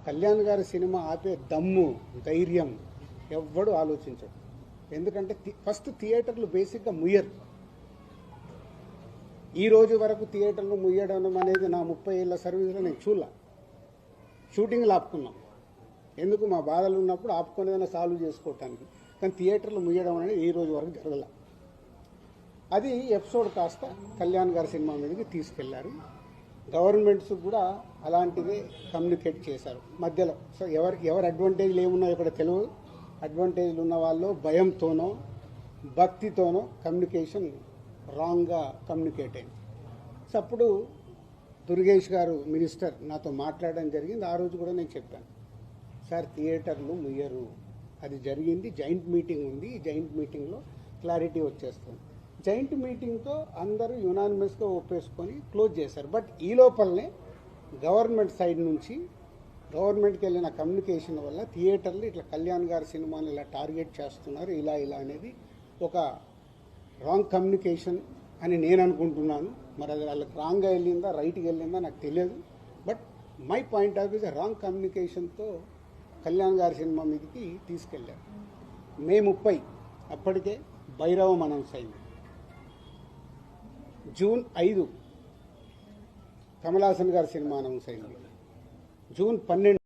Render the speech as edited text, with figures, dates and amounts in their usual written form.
కళ్యాణ్ గారి సినిమా ఆపే దమ్ము ధైర్యం ఎవ్వడు ఆలోచించడు. ఎందుకంటే ఫస్ట్ థియేటర్లు బేసిక్గా ముయ్యరు. ఈ రోజు వరకు థియేటర్లు ముయ్యడం అనేది నా 30 ఏళ్ల సర్వీస్లో నేను చూడలే. షూటింగ్లు ఆపుకున్నాం, ఎందుకు మా బాధలు ఉన్నప్పుడు ఆపుకునేదైనా సాల్వ్ చేసుకోవటానికి. కానీ థియేటర్లు ముయ్యడం అనేది ఈ రోజు వరకు జరగల. అది ఎపిసోడ్ కాస్త కళ్యాణ్ గారి సినిమా మీదకి తీసుకెళ్లారు. గవర్నమెంట్స్ కూడా అలాంటిదే కమ్యూనికేట్ చేశారు మధ్యలో. సో ఎవరి అడ్వాంటేజ్లు ఏమున్నాయో ఇక్కడ తెలియదు. అడ్వాంటేజ్లు ఉన్న వాళ్ళు భయంతోనో భక్తితోనో కమ్యూనికేషన్ రాంగ్గా కమ్యూనికేట్ అయింది. సో అప్పుడు దుర్గేష్ గారు మినిస్టర్ నాతో మాట్లాడడం జరిగింది. ఆ రోజు కూడా నేను చెప్పాను, సార్ థియేటర్లు ముయ్యరు, అది జరిగింది. జాయింట్ మీటింగ్ ఉంది, ఈ జాయింట్ మీటింగ్లో క్లారిటీ వచ్చేస్తుంది. జాయింట్ మీటింగ్తో అందరూ యునానిమస్గా ఒప్పేసుకొని క్లోజ్ చేశారు. బట్ ఈ లోపలనే గవర్నమెంట్ సైడ్ నుంచి గవర్నమెంట్కి వెళ్ళిన కమ్యూనికేషన్ వల్ల థియేటర్లు ఇట్లా కళ్యాణ్ గారి సినిమాని ఇలా టార్గెట్ చేస్తున్నారు, ఇలా అనేది ఒక రాంగ్ కమ్యూనికేషన్ అని నేను అనుకుంటున్నాను. మరి అది వాళ్ళకి రాంగ్గా వెళ్ళిందా రైట్గా వెళ్ళిందా నాకు తెలియదు. But my point of view wrong కమ్యూనికేషన్తో కళ్యాణ్ గారి సినిమా మీదకి తీసుకెళ్ళారు. మే 30 అప్పటికే భైరవం అనౌన్స్ అయింది. జూన్ 5 కమల్ హాసన్ గారి సినిమా అనౌన్స్ అయింది. జూన్ 12